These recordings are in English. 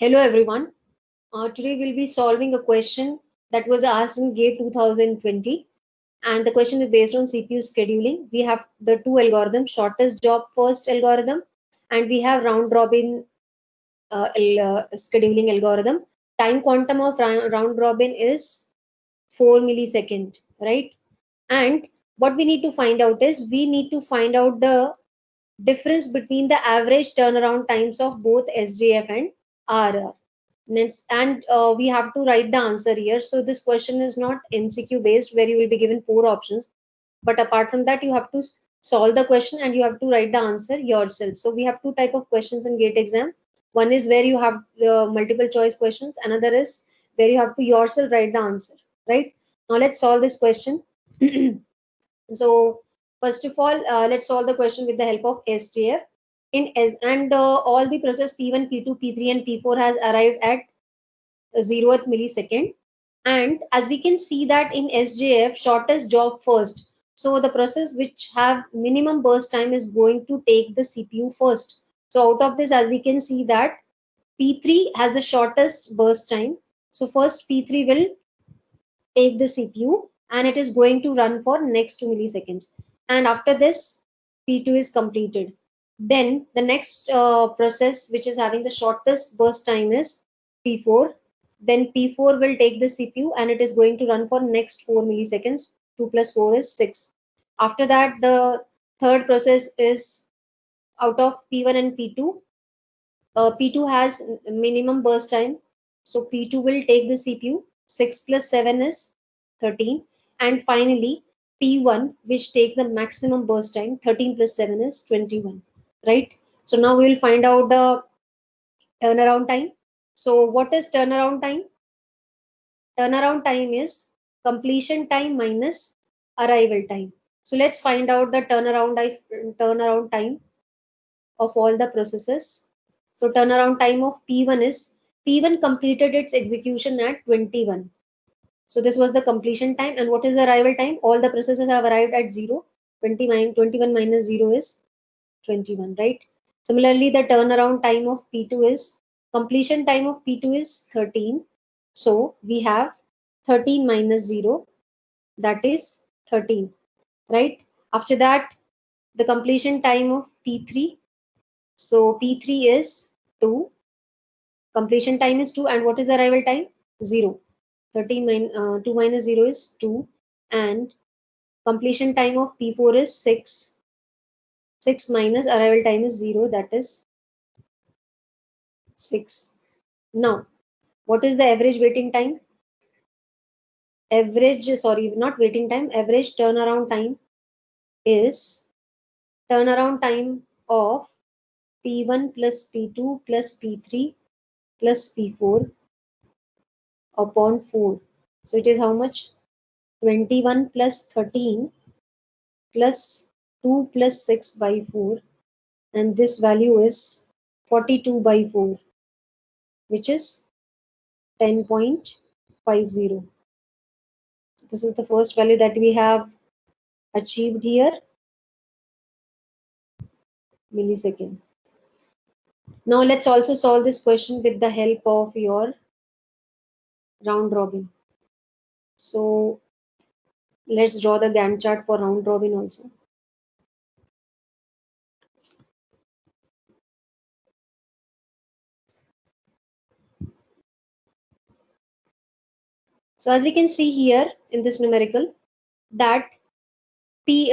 Hello everyone. Today we'll be solving a question that was asked in GATE 2020, and the question is based on CPU scheduling. We have the two algorithms: shortest job first algorithm, and we have round robin scheduling algorithm. Time quantum of round robin is 4 millisecond, right? And what we need to find out is we need to find out the difference between the average turnaround times of both SJF and RR. And we have to write the answer here. So this question is not MCQ based where you will be given four options. But apart from that, you have to solve the question and you have to write the answer yourself. So we have two type of questions in GATE exam. One is where you have the multiple choice questions. Another is where you have to yourself write the answer. Right? Now let's solve this question. So first of all, let's solve the question with the help of SJF. All the process P1, P2, P3, and P4 has arrived at 0th millisecond. And as we can see that in SJF, shortest job first. So the process which have minimum burst time is going to take the CPU first. So out of this, as we can see that P3 has the shortest burst time. So first P3 will take the CPU and it is going to run for next 2 milliseconds. And after this, P2 is completed. Then the next process which is having the shortest burst time is P4. Then P4 will take the CPU and it is going to run for next 4 milliseconds. 2 plus 4 is 6. After that, the third process is out of P1 and P2. P2 has minimum burst time. So P2 will take the CPU. 6 plus 7 is 13. And finally, P1, which takes the maximum burst time. 13 plus 7 is 21. Right? So now we will find out the turnaround time. So what is turnaround time? Turnaround time is completion time minus arrival time. So let's find out the turnaround time of all the processes. So turnaround time of P1 is P1 completed its execution at 21. So this was the completion time. And what is the arrival time? All the processes have arrived at 0. 21 minus 0 is 21, right? Similarly, the turnaround time of P2 is completion time of P2 is 13. So we have 13 minus 0, that is 13, right? After that, the completion time of P3. So P3 is 2. Completion time is 2. And what is the arrival time? 0. 2 minus 0 is 2. And completion time of P4 is 6. 6 minus arrival time is 0. That is 6. Now, what is the average waiting time? Not waiting time. Average turnaround time is turnaround time of P1 plus P2 plus P3 plus P4 upon 4. So it is how much? 21 plus 13 plus 2 plus 6 by 4, and this value is 42 by 4, which is 10.50. So this is the first value that we have achieved here, millisecond. Now let's also solve this question with the help of your round robin. So let's draw the Gantt chart for round robin also. So as we can see here in this numerical, that if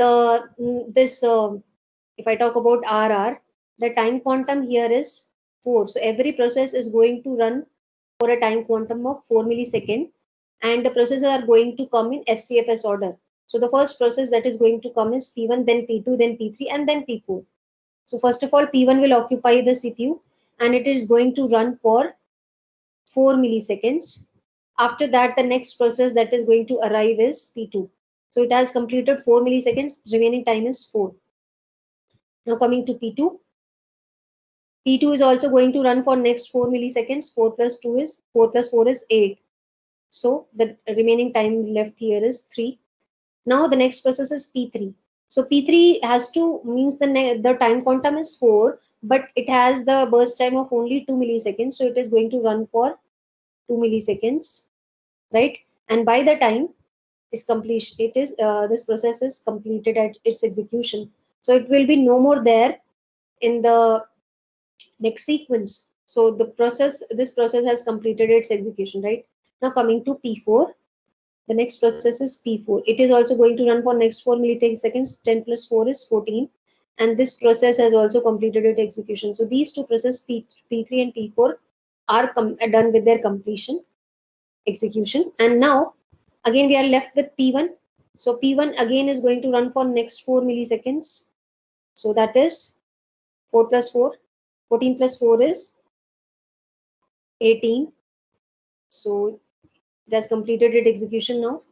I talk about RR, the time quantum here is 4. So every process is going to run for a time quantum of 4 millisecond, and the processes are going to come in FCFS order. So the first process that is going to come is P1, then P2, then P3, and then P4. So first of all, P1 will occupy the CPU and it is going to run for 4 milliseconds. After that, the next process that is going to arrive is P2. So it has completed 4 milliseconds, remaining time is 4. Now coming to P2. P2 is also going to run for next 4 milliseconds. 4 plus 4 is 8. So the remaining time left here is 3. Now the next process is P3. So P3 has to means the time quantum is 4, but it has the burst time of only 2 milliseconds, so it is going to run for 2 milliseconds, right? And by the time its completion, it is this process is completed at its execution, so it will be no more there in the next sequence. So this process has completed its execution, right? Now coming to P4, the next process is P4. It is also going to run for next 4 milliseconds. 10 plus 4 is 14, and this process has also completed its execution. So these two processes, P3 and P4, are done with their completion execution. And now again we are left with P1. So P1 again is going to run for next 4 milliseconds. So that is 4 plus 4. 14 plus 4 is 18. So it has completed its execution now.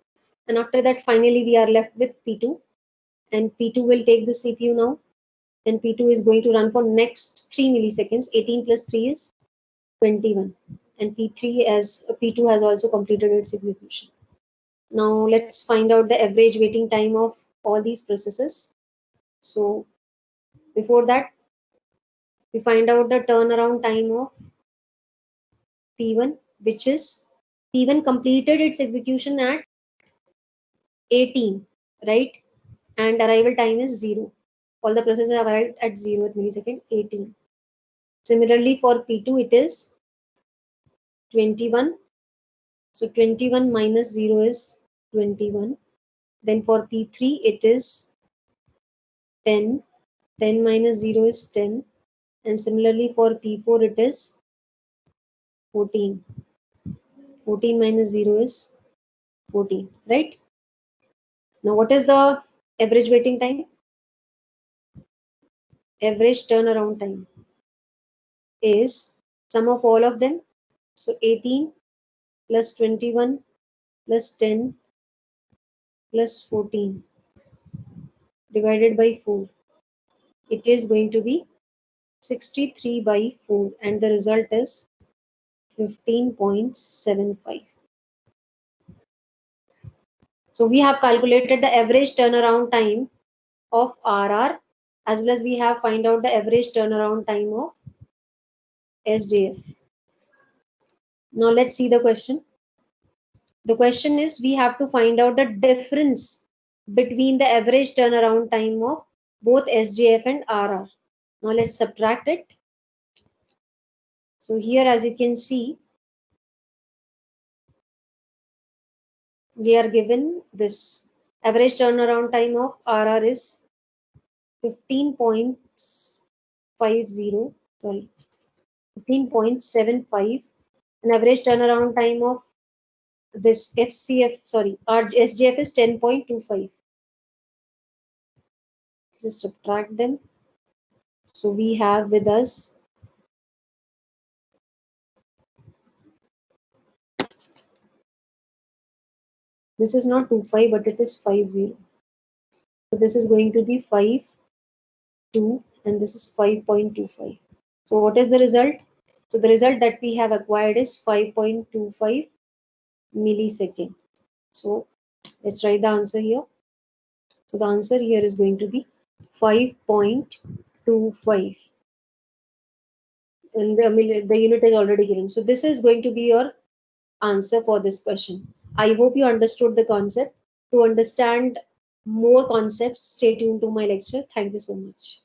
And after that, finally, we are left with P2. And P2 will take the CPU now. And P2 is going to run for next 3 milliseconds. 18 plus 3 is 21. And P2 has also completed its execution. Now let's find out the average waiting time of all these processes. So before that, we find out the turnaround time of P1, which is P1 completed its execution at 18, right? And arrival time is 0. All the processes have arrived at 0th millisecond, 18. Similarly, for P2, it is 21. So 21 minus 0 is 21. Then for P3, it is 10. 10 minus 0 is 10. And similarly, for P4, it is 14. 14 minus 0 is 14, right? Now, what is the average waiting time? Average turnaround time is sum of all of them. So 18 plus 21 plus 10 plus 14 divided by 4. It is going to be 63 by 4, and the result is 15.75. So we have calculated the average turnaround time of RR, as well as we have find out the average turnaround time of SJF. Now let's see the question. The question is, we have to find out the difference between the average turnaround time of both SJF and RR. Now let's subtract it. So here, as you can see, we are given this average turnaround time of RR is 15.50, sorry, 15.75, and average turnaround time of this FCF, sorry, our SJF is 10.25. Just subtract them. So we have with us this is not 25, but it is 50. So this is going to be 5, 2, and this is 5.25. So what is the result? So the result that we have acquired is 5.25 millisecond. So let's write the answer here. So the answer here is going to be 5.25. And the unit is already given. So this is going to be your answer for this question. I hope you understood the concept. To understand more concepts, stay tuned to my lecture. Thank you so much.